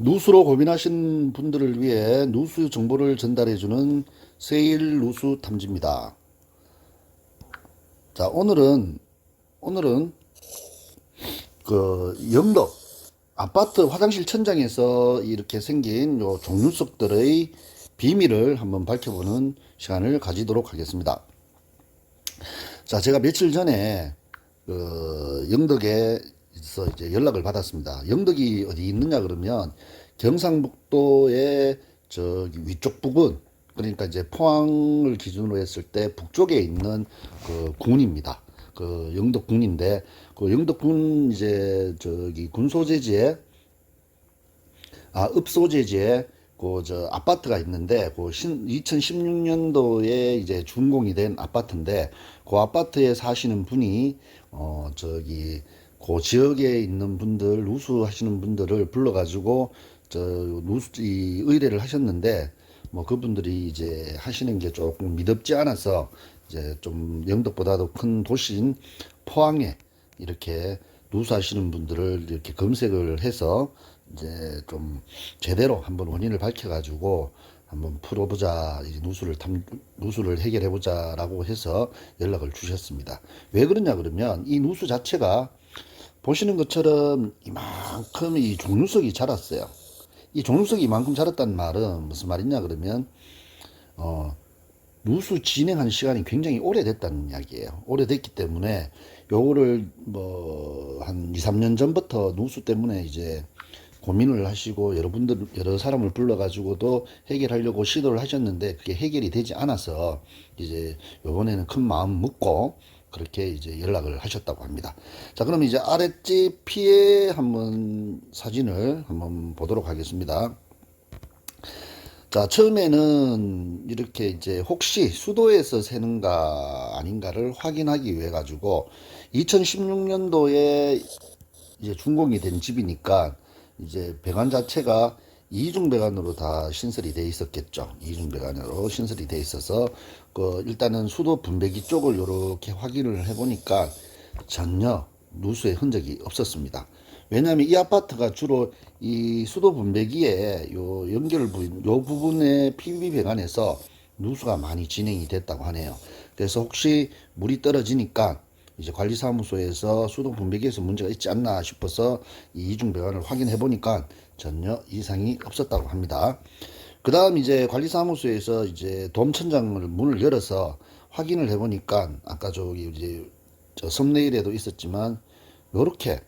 누수로 고민하신 분들을 위해 누수 정보를 전달해주는 세일 누수 탐지입니다. 자, 오늘은 영덕 아파트 화장실 천장에서 이렇게 생긴 요 종류석들의 비밀을 한번 밝혀보는 시간을 가지도록 하겠습니다. 자, 제가 며칠 전에 영덕에서 이제 연락을 받았습니다. 영덕이 어디 있느냐 그러면 경상북도의 저기 위쪽 부근, 그러니까 이제 포항을 기준으로 했을 때 북쪽에 있는 그 군입니다. 그 영덕군인데, 그 영덕군 이제 저기 군소재지에 읍소재지에 그 저 아파트가 있는데, 그 2016년도에 이제 준공이 된 아파트인데, 그 아파트에 사시는 분이 저기 그 지역에 있는 분들, 누수하시는 분들을 불러가지고 저 누수 이 의뢰를 하셨는데, 뭐 그분들이 이제 하시는 게 조금 미덥지 않아서 이제 좀 영덕보다도 큰 도시인 포항에 이렇게 누수하시는 분들을 이렇게 검색을 해서 이제 좀 제대로 한번 원인을 밝혀가지고 한번 풀어보자, 이제 누수를 해결해보자라고 해서 연락을 주셨습니다. 왜 그러냐 그러면 이 누수 자체가 보시는 것처럼 이만큼 이 종류석이 자랐어요. 이 종류석이 이만큼 자랐다는 말은 무슨 말이냐 그러면 누수 진행한 시간이 굉장히 오래됐다는 이야기예요. 오래됐기 때문에 요거를 뭐 한 2, 3년 전부터 누수 때문에 이제 고민을 하시고 여러 사람을 불러가지고도 해결하려고 시도를 하셨는데 그게 해결이 되지 않아서 이제 요번에는 큰 마음 먹고 그렇게 이제 연락을 하셨다고 합니다. 자, 그럼 이제 아랫집 피해 한번 사진을 한번 보도록 하겠습니다. 자, 처음에는 이렇게 이제 혹시 수도에서 새는가 아닌가를 확인하기 위해 가지고 2016년도에 이제 준공이 된 집이니까 이제 배관 자체가 이중 배관으로 다 신설이 돼 있었겠죠. 이중 배관으로 신설이 돼 있어서 그 일단은 수도 분배기 쪽을 이렇게 확인을 해 보니까 전혀 누수의 흔적이 없었습니다. 왜냐하면 이 아파트가 주로 이 수도 분배기에 요 연결 부분, 요 부분의 PV 배관에서 누수가 많이 진행이 됐다고 하네요. 그래서 혹시 물이 떨어지니까 이제 관리사무소에서 수도 분배기에서 문제가 있지 않나 싶어서 이 이중 배관을 확인해 보니까 전혀 이상이 없었다고 합니다. 그 다음 이제 관리사무소에서 이제 돔천장을 문을 열어서 확인을 해 보니까 아까 저기 이제 저 썸네일에도 있었지만 요렇게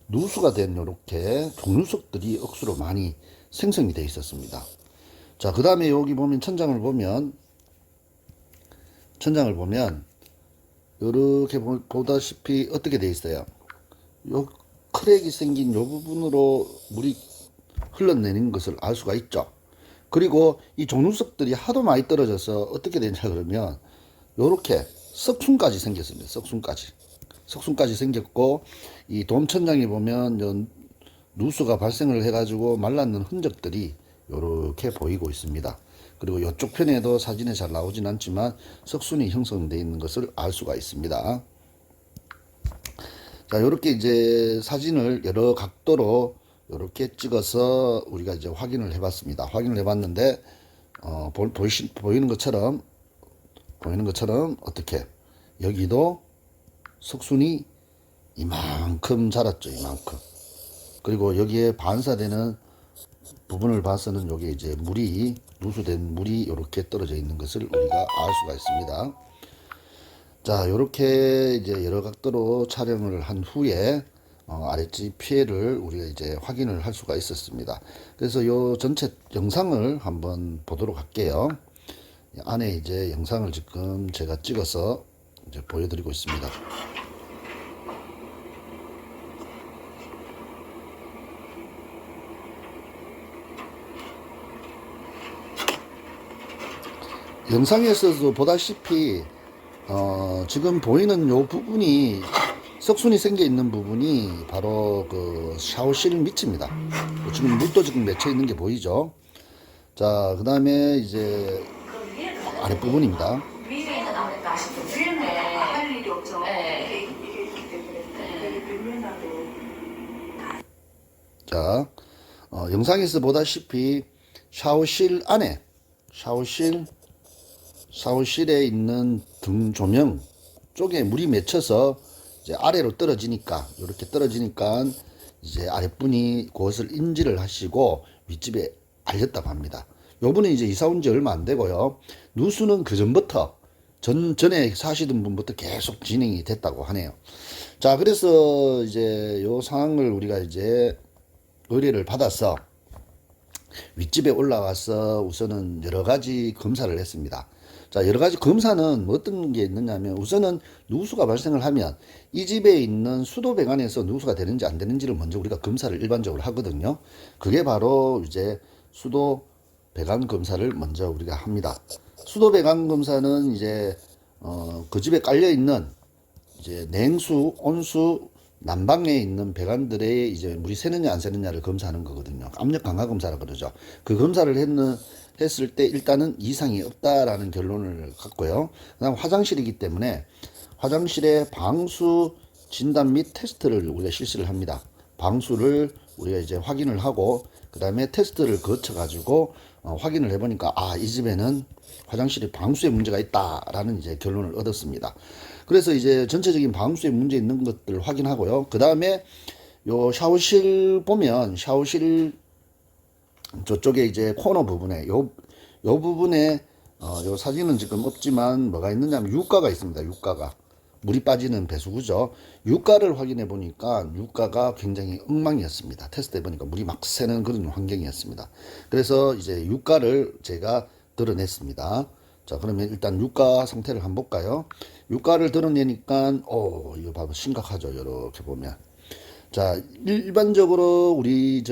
누수가 된 요렇게 종류석들이 억수로 많이 생성이 되어 있었습니다. 자, 그 다음에 여기 보면 천장을 보면 이렇게 보다시피 어떻게 되어 있어요. 요 크랙이 생긴 요 부분으로 물이 흘러내리는 것을 알 수가 있죠. 그리고 이 종류석들이 하도 많이 떨어져서 어떻게 되냐 그러면 요렇게 석순까지 생겼습니다. 석순까지 생겼고, 이 돔천장에 보면 누수가 발생을 해가지고 말랐는 흔적들이 요렇게 보이고 있습니다. 그리고 이쪽 편에도 사진에 잘 나오진 않지만 석순이 형성되어 있는 것을 알 수가 있습니다. 자, 요렇게 이제 사진을 여러 각도로 요렇게 찍어서 우리가 이제 확인을 해봤습니다. 확인을 해봤는데 보이는 것처럼 어떻게 여기도 석순이 이만큼 자랐죠. 이만큼. 그리고 여기에 반사되는 부분을 봐서는 여기 이제 누수된 물이 이렇게 떨어져 있는 것을 우리가 알 수가 있습니다. 자, 이렇게 이제 여러 각도로 촬영을 한 후에 아랫집 피해를 우리가 이제 확인을 할 수가 있었습니다. 그래서 요 전체 영상을 한번 보도록 할게요. 안에 이제 영상을 지금 제가 찍어서 이제 보여드리고 있습니다. 영상에서도 보다시피 지금 보이는 요 부분이 석순이 생겨 있는 부분이 바로 그 샤워실 밑입니다. 지금 물도 지금 맺혀 있는 게 보이죠. 자, 그 다음에 이제 아랫부분입니다. 위에는 나올까 싶은데 할 일이 없죠. 이게 있기 때문에. 자, 영상에서 보다시피 샤워실 안에 샤워실에 있는 등 조명 쪽에 물이 맺혀서 이제 아래로 떨어지니까 이렇게 떨어지니까 이제 아랫분이 그것을 인지를 하시고 윗집에 알렸다고 합니다. 요분은 이제 이사 온 지 얼마 안 되고요. 누수는 그 전부터 전에 사시던 분부터 계속 진행이 됐다고 하네요. 자, 그래서 이제 요 상황을 우리가 이제 의뢰를 받아서 윗집에 올라가서 우선은 여러 가지 검사를 했습니다. 자, 여러 가지 검사는 뭐 어떤 게 있느냐면 우선은 누수가 발생을 하면 이 집에 있는 수도 배관에서 누수가 되는지 안 되는지를 먼저 우리가 검사를 일반적으로 하거든요. 그게 바로 이제 수도 배관 검사를 먼저 우리가 합니다. 수도 배관 검사는 이제 그 집에 깔려 있는 이제 냉수, 온수, 난방에 있는 배관들의 이제 물이 새느냐 안 새느냐를 검사하는 거거든요. 압력 강화 검사라 그러죠. 그 검사를 했을 때 일단은 이상이 없다라는 결론을 갖고요. 그다음 화장실이기 때문에 화장실에 방수 진단 및 테스트를 우리가 실시를 합니다. 방수를 우리가 이제 확인을 하고 그다음에 테스트를 거쳐 가지고 확인을 해보니까 이 집에는 화장실에 방수에 문제가 있다라는 이제 결론을 얻었습니다. 그래서 이제 전체적인 방수에 문제 있는 것들을 확인하고요. 그 다음에 요 샤워실 보면 샤워실 저쪽에 이제 코너 부분에 요 부분에 요 사진은 지금 없지만 뭐가 있느냐면 유가가 있습니다. 유가가 물이 빠지는 배수구죠. 유가를 확인해 보니까 유가가 굉장히 엉망이었습니다. 테스트해 보니까 물이 막 새는 그런 환경이었습니다. 그래서 이제 유가를 제가 드러냈습니다. 자, 그러면 일단 유가 상태를 한번 볼까요? 유가를 드러내니까 이거 봐봐 심각하죠. 이렇게 보면. 자, 일반적으로 우리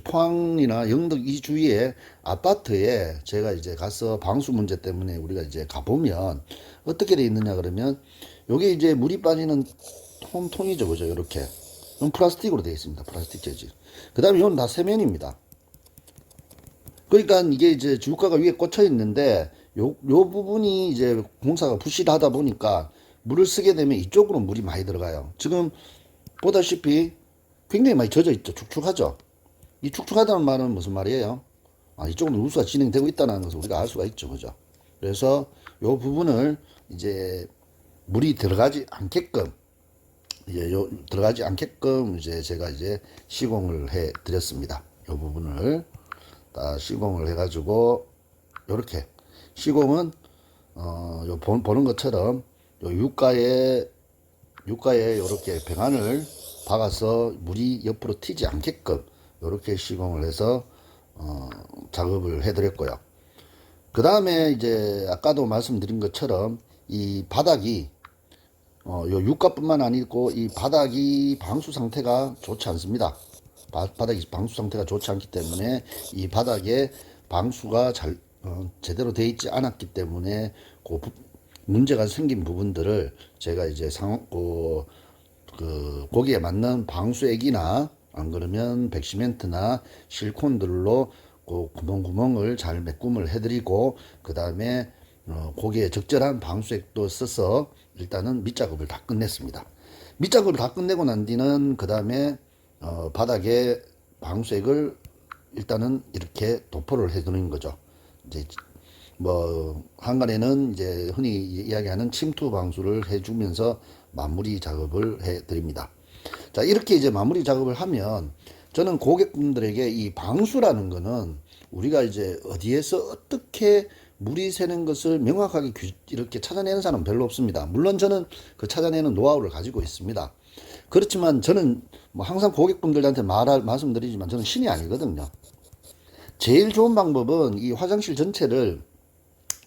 포항이나 영덕 이 주위에 아파트에 제가 이제 가서 방수 문제 때문에 우리가 이제 가보면 어떻게 돼 있느냐 그러면 요게 이제 물이 빠지는 통이죠. 그죠? 이렇게. 이건 플라스틱으로 되어 있습니다. 플라스틱 재질. 그 다음에 이건 다 세면입니다. 그러니까 이게 이제 주가가 위에 꽂혀 있는데 요 부분이 이제 공사가 부실하다 보니까 물을 쓰게 되면 이쪽으로 물이 많이 들어가요. 지금 보다시피 굉장히 많이 젖어 있죠. 축축하죠. 이 축축하다는 말은 무슨 말이에요? 이쪽으로 누수가 진행되고 있다는 것을 우리가 알 수가 있죠. 그죠? 그래서 요 부분을 이제 물이 들어가지 않게끔 들어가지 않게끔 이제 제가 이제 시공을 해 드렸습니다. 요 부분을 다 시공을 해가지고 요렇게 시공은 보는 것처럼 요 유가에 요렇게 배관을 박아서 물이 옆으로 튀지 않게끔 요렇게 시공을 해서 작업을 해드렸고요. 그 다음에 이제 아까도 말씀드린 것처럼 이 바닥이 요 유가뿐만 아니고 이 바닥이 방수 상태가 좋지 않습니다. 바닥이 방수 상태가 좋지 않기 때문에 이 바닥에 방수가 제대로 되어 있지 않았기 때문에 문제가 생긴 부분들을 제가 이제 거기에 맞는 방수액이나 안 그러면 백시멘트나 실리콘들로 그 구멍을 잘 메꿈을 해드리고 그 다음에 거기에 적절한 방수액도 써서 일단은 밑작업을 다 끝냈습니다. 밑작업을 다 끝내고 난 뒤는 그 다음에 바닥에 방수액을 일단은 이렇게 도포를 해두는 거죠. 이제 한간에는 이제 흔히 이야기하는 침투 방수를 해주면서 마무리 작업을 해드립니다. 자, 이렇게 이제 마무리 작업을 하면 저는 고객분들에게 이 방수라는 거는 우리가 이제 어디에서 어떻게 물이 새는 것을 명확하게 이렇게 찾아내는 사람은 별로 없습니다. 물론 저는 그 찾아내는 노하우를 가지고 있습니다. 그렇지만 저는 항상 고객분들한테 말씀드리지만 저는 신이 아니거든요. 제일 좋은 방법은 이 화장실 전체를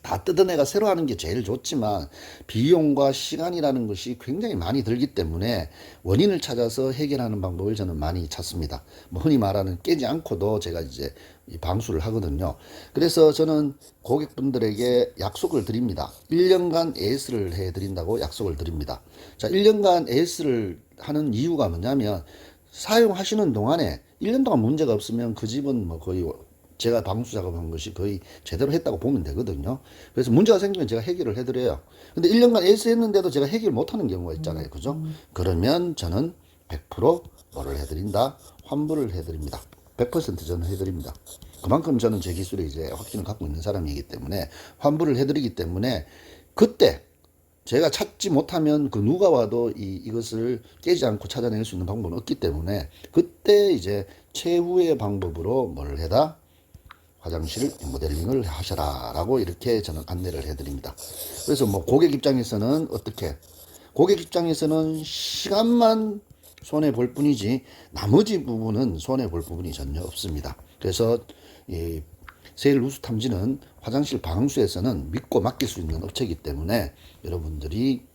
다 뜯어내가 새로 하는 게 제일 좋지만 비용과 시간이라는 것이 굉장히 많이 들기 때문에 원인을 찾아서 해결하는 방법을 저는 많이 찾습니다. 흔히 말하는 깨지 않고도 제가 이제 방수를 하거든요. 그래서 저는 고객분들에게 약속을 드립니다. 1년간 AS를 해드린다고 약속을 드립니다. 자, 1년간 AS를 하는 이유가 뭐냐면 사용하시는 동안에 1년 동안 문제가 없으면 그 집은 거의 제가 방수 작업한 것이 거의 제대로 했다고 보면 되거든요. 그래서 문제가 생기면 제가 해결을 해드려요. 근데 1년간 AS 했는데도 제가 해결 못하는 경우가 있잖아요. 그죠? 그러면 저는 100% 뭐를 해드린다? 환불을 해드립니다. 100% 저는 해드립니다. 그만큼 저는 제 기술에 이제 확신을 갖고 있는 사람이기 때문에 환불을 해드리기 때문에 그때 제가 찾지 못하면 그 누가 와도 이것을 깨지 않고 찾아낼 수 있는 방법은 없기 때문에 그때 이제 최후의 방법으로 뭘 해다? 화장실 모델링을 하셔라 라고 이렇게 저는 안내를 해드립니다. 그래서 뭐 고객 입장에서는 어떻게? 고객 입장에서는 시간만 손해 볼 뿐이지 나머지 부분은 손해 볼 부분이 전혀 없습니다. 그래서 이 세일 누수 탐지는 화장실 방수에서는 믿고 맡길 수 있는 업체이기 때문에 여러분들이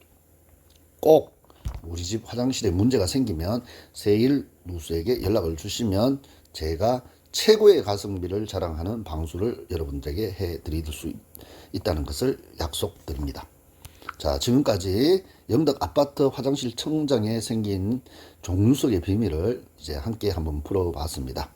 꼭 우리 집 화장실에 문제가 생기면 세일 누수에게 연락을 주시면 제가 최고의 가성비를 자랑하는 방수를 여러분들에게 해드릴 수 있다는 것을 약속드립니다. 자, 지금까지 영덕 아파트 화장실 청정에 생긴 종류석의 비밀을 이제 함께 한번 풀어봤습니다.